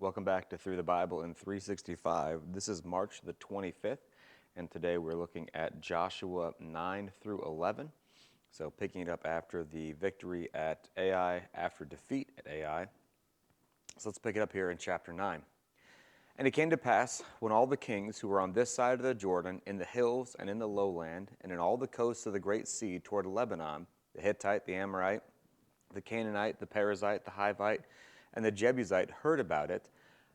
Welcome back to Through the Bible in 365. This is March the 25th, and today we're looking at Joshua 9 through 11. So picking it up after the victory at Ai, after defeat at Ai. So let's pick it up here in chapter 9. And it came to pass, when all the kings who were on this side of the Jordan, in the hills and in the lowland, and in all the coasts of the great sea toward Lebanon, the Hittite, the Amorite, the Canaanite, the Perizzite, the Hivite, and the Jebusite heard about it,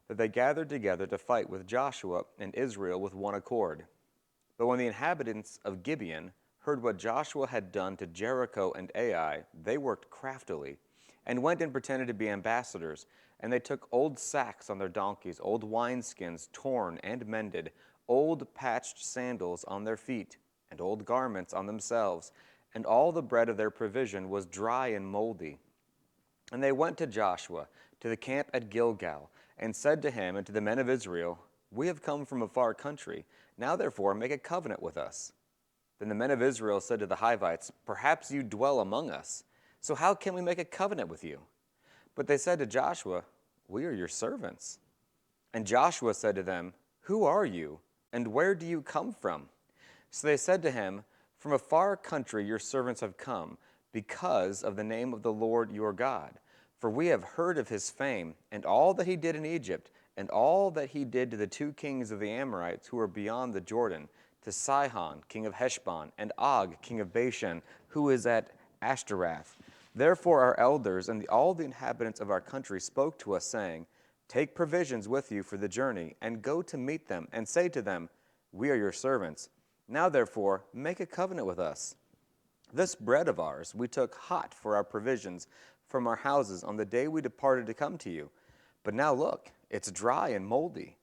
that they gathered together to fight with Joshua and Israel with one accord. But when the inhabitants of Gibeon heard what Joshua had done to Jericho and Ai, they worked craftily, and went and pretended to be ambassadors. And they took old sacks on their donkeys, old wineskins torn and mended, old patched sandals on their feet, and old garments on themselves. And all the bread of their provision was dry and moldy. And they went to Joshua, to the camp at Gilgal, and said to him and to the men of Israel, We have come from a far country. Now therefore make a covenant with us. Then the men of Israel said to the Hivites, Perhaps you dwell among us. So how can we make a covenant with you? But they said to Joshua, We are your servants. And Joshua said to them, Who are you, and where do you come from? So they said to him, From a far country your servants have come, because of the name of the Lord your God. For we have heard of his fame, and all that he did in Egypt, and all that he did to the two kings of the Amorites who were beyond the Jordan, to Sihon, king of Heshbon, and Og, king of Bashan, who is at Ashtaroth. Therefore our elders and all the inhabitants of our country spoke to us, saying, Take provisions with you for the journey, and go to meet them, and say to them, We are your servants. Now therefore make a covenant with us. This bread of ours we took hot for our provisions from our houses on the day we departed to come to you. But now look, it's dry and moldy.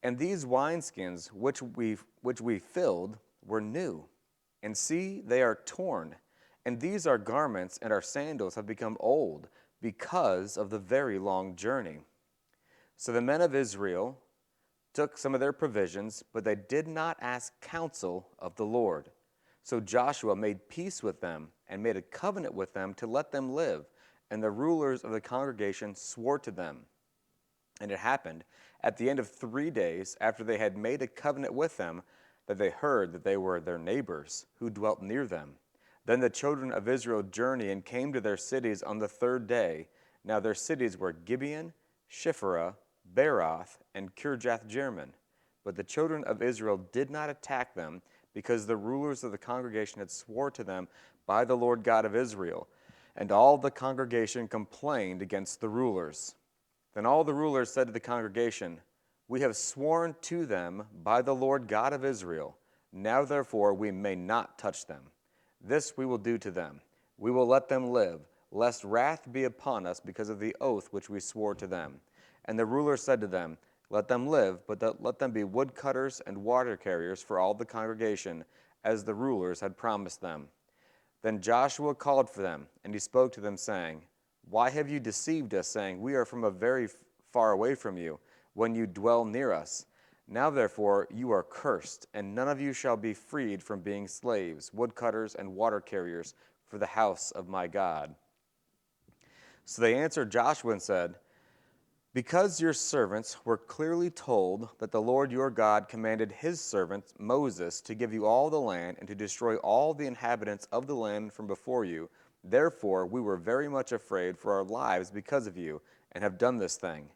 And these wineskins which we filled were new. And see, they are torn. And these our garments and our sandals have become old because of the very long journey. So the men of Israel took some of their provisions, but they did not ask counsel of the Lord. So Joshua made peace with them and made a covenant with them to let them live. And the rulers of the congregation swore to them. And it happened, at the end of 3 days, after they had made a covenant with them, that they heard that they were their neighbors, who dwelt near them. Then the children of Israel journeyed and came to their cities on the 3rd day. Now their cities were Gibeon, Shiphrah, Beeroth, and Kirjath-Jearim. But the children of Israel did not attack them, because the rulers of the congregation had swore to them by the Lord God of Israel. And all the congregation complained against the rulers. Then all the rulers said to the congregation, We have sworn to them by the Lord God of Israel. Now therefore we may not touch them. This we will do to them. We will let them live, lest wrath be upon us because of the oath which we swore to them. And the rulers said to them, Let them live, but let them be woodcutters and water carriers for all the congregation, as the rulers had promised them. Then Joshua called for them, and he spoke to them, saying, Why have you deceived us, saying, We are from a very far away from you, when you dwell near us? Now therefore you are cursed, and none of you shall be freed from being slaves, woodcutters, and water carriers for the house of my God. So they answered Joshua and said, Because your servants were clearly told that the Lord your God commanded his servant Moses to give you all the land and to destroy all the inhabitants of the land from before you, therefore we were very much afraid for our lives because of you, and have done this thing.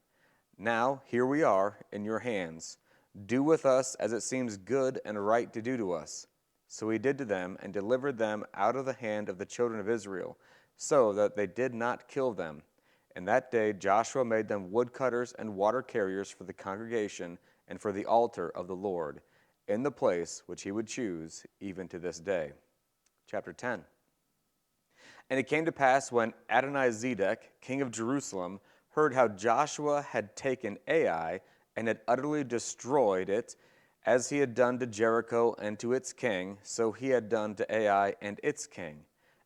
Now here we are in your hands. Do with us as it seems good and right to do to us. So he did to them, and delivered them out of the hand of the children of Israel, so that they did not kill them. And that day Joshua made them woodcutters and water carriers for the congregation and for the altar of the Lord, in the place which he would choose, even to this day. Chapter 10. And it came to pass when Adonizedek, king of Jerusalem, heard how Joshua had taken Ai and had utterly destroyed it, as he had done to Jericho and to its king, so he had done to Ai and its king.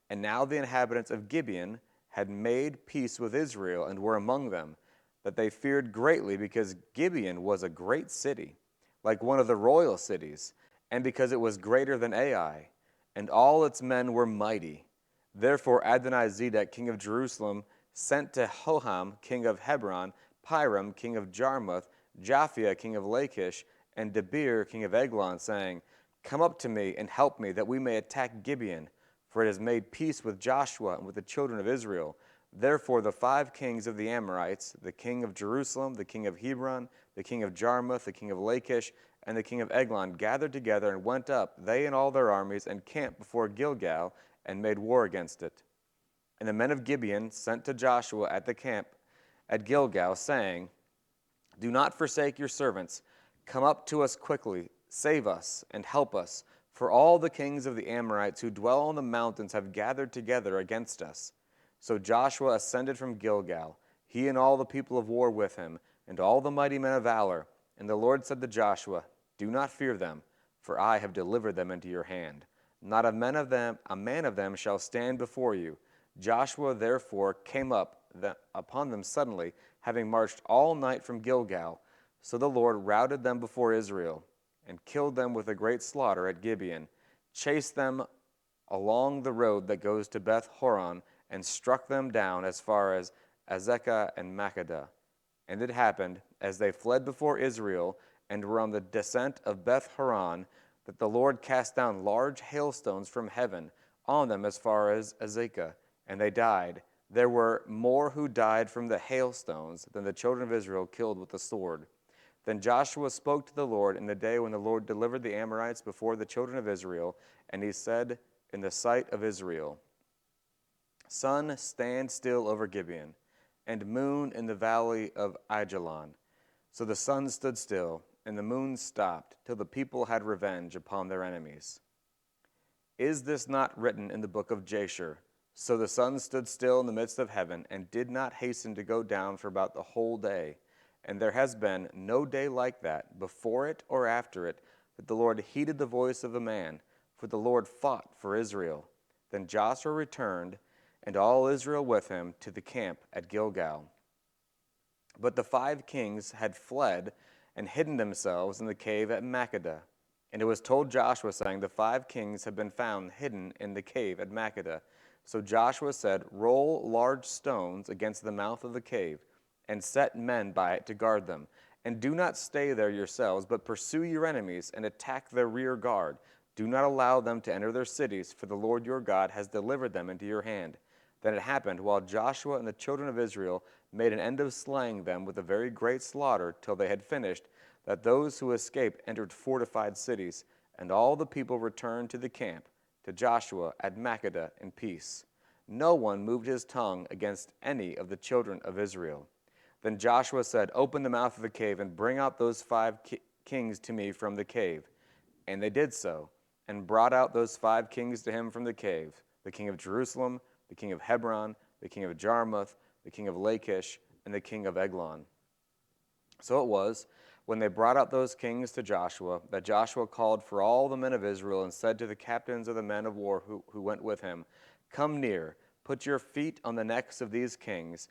And now the inhabitants of Gibeon had made peace with Israel and were among them, that they feared greatly, because Gibeon was a great city, like one of the royal cities, and because it was greater than Ai, and all its men were mighty. Therefore Adonizedek, king of Jerusalem, sent to Hoham, king of Hebron, Piram, king of Jarmuth, Japhia, king of Lachish, and Debir, king of Eglon, saying, Come up to me and help me, that we may attack Gibeon, for it has made peace with Joshua and with the children of Israel. Therefore the 5 kings of the Amorites, the king of Jerusalem, the king of Hebron, the king of Jarmuth, the king of Lachish, and the king of Eglon gathered together and went up, they and all their armies, and camped before Gilgal, and made war against it. And the men of Gibeon sent to Joshua at the camp at Gilgal, saying, Do not forsake your servants. Come up to us quickly, save us, and help us, for all the kings of the Amorites who dwell on the mountains have gathered together against us. So Joshua ascended from Gilgal, he and all the people of war with him, and all the mighty men of valor. And the Lord said to Joshua, Do not fear them, for I have delivered them into your hand. Not a man of them shall stand before you. Joshua therefore came up upon them suddenly, having marched all night from Gilgal. So the Lord routed them before Israel, and killed them with a great slaughter at Gibeon, chased them along the road that goes to Beth Horon, and struck them down as far as Azekah and Makkedah. And it happened, as they fled before Israel, and were on the descent of Beth Horon, that the Lord cast down large hailstones from heaven on them as far as Azekah, and they died. There were more who died from the hailstones than the children of Israel killed with the sword. Then Joshua spoke to the Lord in the day when the Lord delivered the Amorites before the children of Israel, and he said in the sight of Israel, Sun, stand still over Gibeon, and moon in the valley of Ajalon. So the sun stood still, and the moon stopped, till the people had revenge upon their enemies. Is this not written in the book of Jasher? So the sun stood still in the midst of heaven, and did not hasten to go down for about the whole day. And there has been no day like that, before it or after it, that the Lord heeded the voice of a man, for the Lord fought for Israel. Then Joshua returned, and all Israel with him, to the camp at Gilgal. But the 5 kings had fled and hidden themselves in the cave at Makkedah. And it was told Joshua, saying, The 5 kings have been found hidden in the cave at Makkedah. So Joshua said, Roll large stones against the mouth of the cave, and set men by it to guard them. And do not stay there yourselves, but pursue your enemies and attack their rear guard. Do not allow them to enter their cities, for the Lord your God has delivered them into your hand. Then it happened, while Joshua and the children of Israel made an end of slaying them with a very great slaughter till they had finished, that those who escaped entered fortified cities, and all the people returned to the camp, to Joshua at Makkedah in peace. No one moved his tongue against any of the children of Israel. Then Joshua said, Open the mouth of the cave, and bring out those 5 kings to me from the cave. And they did so, and brought out those 5 kings to him from the cave, the king of Jerusalem, the king of Hebron, the king of Jarmuth, the king of Lachish, and the king of Eglon. So it was, when they brought out those kings to Joshua, that Joshua called for all the men of Israel, and said to the captains of the men of war who went with him, Come near, put your feet on the necks of these kings.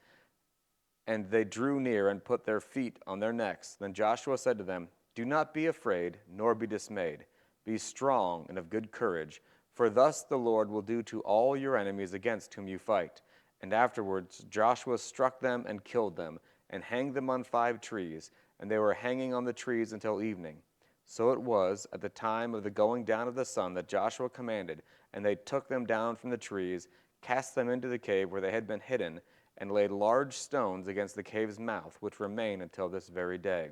And they drew near and put their feet on their necks. Then Joshua said to them, Do not be afraid, nor be dismayed. Be strong and of good courage, for thus the Lord will do to all your enemies against whom you fight. And afterwards Joshua struck them and killed them, and hanged them on 5 trees, and they were hanging on the trees until evening. So it was at the time of the going down of the sun that Joshua commanded, and they took them down from the trees, cast them into the cave where they had been hidden, and laid large stones against the cave's mouth, which remain until this very day.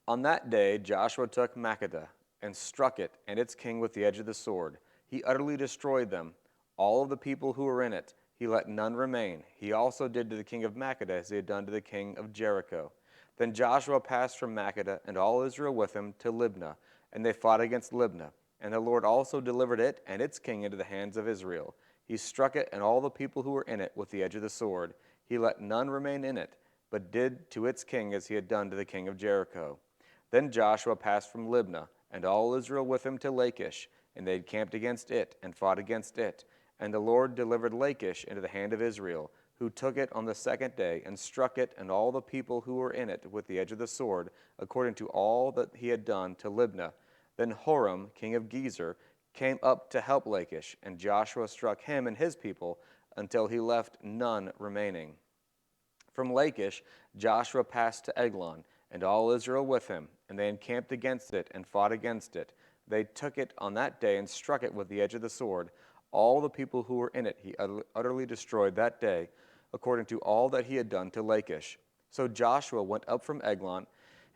On that day Joshua took Makkedah, and struck it and its king with the edge of the sword. He utterly destroyed them. All of the people who were in it, he let none remain. He also did to the king of Makkedah as he had done to the king of Jericho. Then Joshua passed from Makkedah, and all Israel with him, to Libnah, and they fought against Libnah. And the Lord also delivered it and its king into the hands of Israel. He struck it and all the people who were in it with the edge of the sword. He let none remain in it, but did to its king as he had done to the king of Jericho. Then Joshua passed from Libnah, and all Israel with him, to Lachish, and they camped against it, and fought against it. And the Lord delivered Lachish into the hand of Israel, who took it on the 2nd day, and struck it and all the people who were in it with the edge of the sword, according to all that he had done to Libnah. Then Horam, king of Gezer, came up to help Lachish, and Joshua struck him and his people until he left none remaining. From Lachish, Joshua passed to Eglon, and all Israel with him, and they encamped against it and fought against it. They took it on that day and struck it with the edge of the sword. All the people who were in it he utterly destroyed that day, according to all that he had done to Lachish. So Joshua went up from Eglon,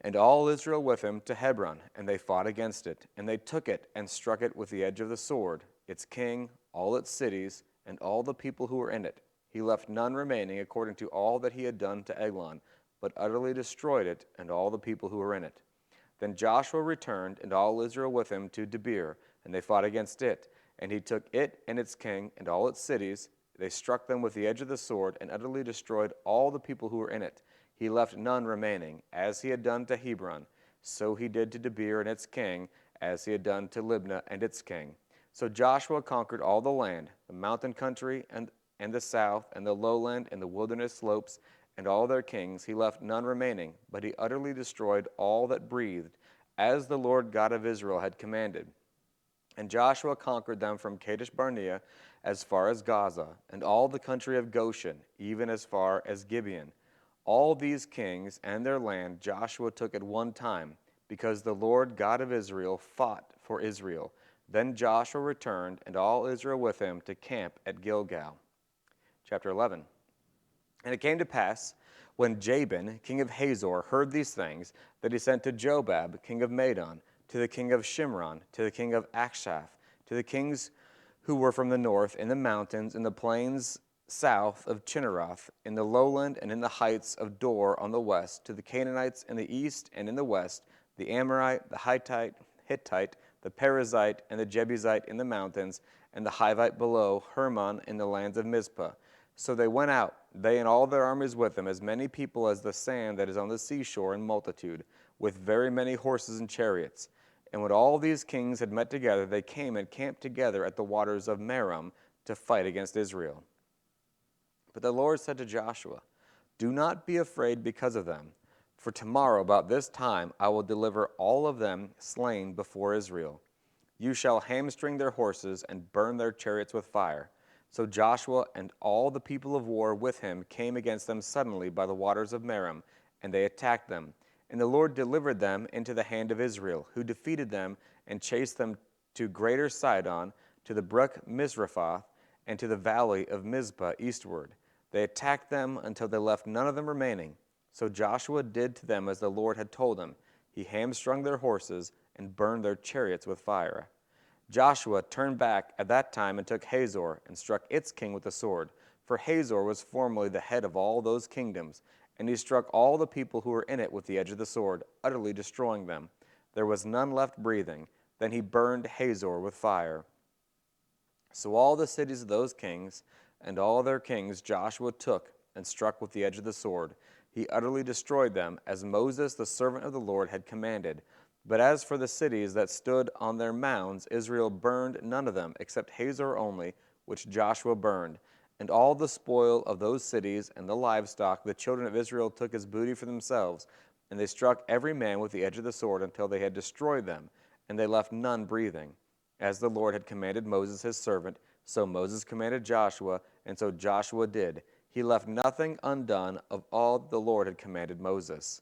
and all Israel with him, to Hebron, and they fought against it. And they took it and struck it with the edge of the sword, its king, all its cities, and all the people who were in it. He left none remaining according to all that he had done to Eglon, but utterly destroyed it and all the people who were in it. Then Joshua returned, and all Israel with him, to Debir, and they fought against it. And he took it and its king and all its cities. They struck them with the edge of the sword and utterly destroyed all the people who were in it. He left none remaining, as he had done to Hebron. So he did to Debir and its king, as he had done to Libnah and its king. So Joshua conquered all the land, the mountain country and the south, and the lowland and the wilderness slopes, and all their kings. He left none remaining, but he utterly destroyed all that breathed, as the Lord God of Israel had commanded. And Joshua conquered them from Kadesh Barnea as far as Gaza, and all the country of Goshen, even as far as Gibeon. All these kings and their land Joshua took at one time, because the Lord God of Israel fought for Israel. Then Joshua returned, and all Israel with him, to camp at Gilgal. Chapter 11. And it came to pass, when Jabin, king of Hazor, heard these things, that he sent to Jobab, king of Madon, to the king of Shimron, to the king of Akshaph, to the kings who were from the north, in the mountains, in the plains south of Chinneroth, in the lowland, and in the heights of Dor on the west, to the Canaanites in the east and in the west, the Amorite, the Hittite, the Perizzite, and the Jebusite in the mountains, and the Hivite below Hermon in the lands of Mizpah. So they went out, they and all their armies with them, as many people as the sand that is on the seashore in multitude, with very many horses and chariots. And when all these kings had met together, they came and camped together at the waters of Merom to fight against Israel. But the Lord said to Joshua, "Do not be afraid because of them, for tomorrow about this time I will deliver all of them slain before Israel. You shall hamstring their horses and burn their chariots with fire." So Joshua and all the people of war with him came against them suddenly by the waters of Merom, and they attacked them. And the Lord delivered them into the hand of Israel, who defeated them and chased them to Greater Sidon, to the brook Mizrephoth, and to the valley of Mizpah eastward. They attacked them until they left none of them remaining. So Joshua did to them as the Lord had told him. He hamstrung their horses and burned their chariots with fire. Joshua turned back at that time and took Hazor and struck its king with the sword, for Hazor was formerly the head of all those kingdoms, and he struck all the people who were in it with the edge of the sword, utterly destroying them. There was none left breathing. Then he burned Hazor with fire. So all the cities of those kings and all their kings Joshua took and struck with the edge of the sword. He utterly destroyed them, as Moses the servant of the Lord had commanded. But as for the cities that stood on their mounds, Israel burned none of them, except Hazor only, which Joshua burned. And all the spoil of those cities and the livestock the children of Israel took as booty for themselves, and they struck every man with the edge of the sword until they had destroyed them, and they left none breathing. As the Lord had commanded Moses his servant, so Moses commanded Joshua, and so Joshua did. He left nothing undone of all the Lord had commanded Moses.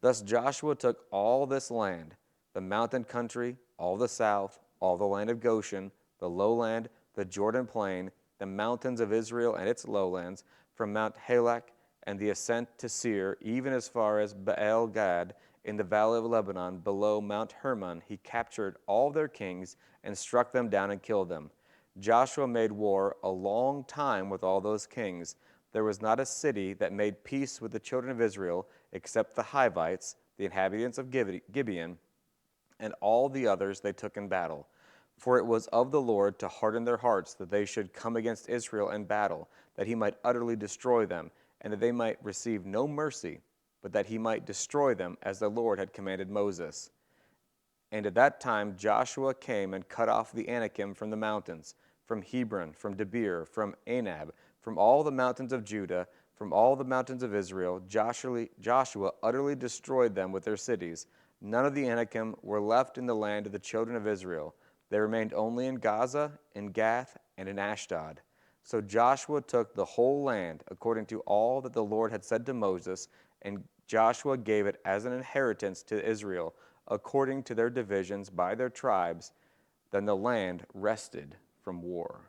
Thus Joshua took all this land, the mountain country, all the south, all the land of Goshen, the lowland, the Jordan plain, the mountains of Israel and its lowlands, from Mount Halak and the ascent to Seir, even as far as Baal Gad, in the valley of Lebanon, below Mount Hermon. He captured all their kings and struck them down and killed them. Joshua made war a long time with all those kings. There was not a city that made peace with the children of Israel, except the Hivites, the inhabitants of Gibeon, and all the others they took in battle. For it was of the Lord to harden their hearts, that they should come against Israel in battle, that he might utterly destroy them, and that they might receive no mercy, but that he might destroy them, as the Lord had commanded Moses. And at that time Joshua came and cut off the Anakim from the mountains, from Hebron, from Debir, from Anab, from all the mountains of Judah, from all the mountains of Israel. Joshua utterly destroyed them with their cities. None of the Anakim were left in the land of the children of Israel. They remained only in Gaza, in Gath, and in Ashdod. So Joshua took the whole land according to all that the Lord had said to Moses, and Joshua gave it as an inheritance to Israel according to their divisions by their tribes. Then the land rested from war.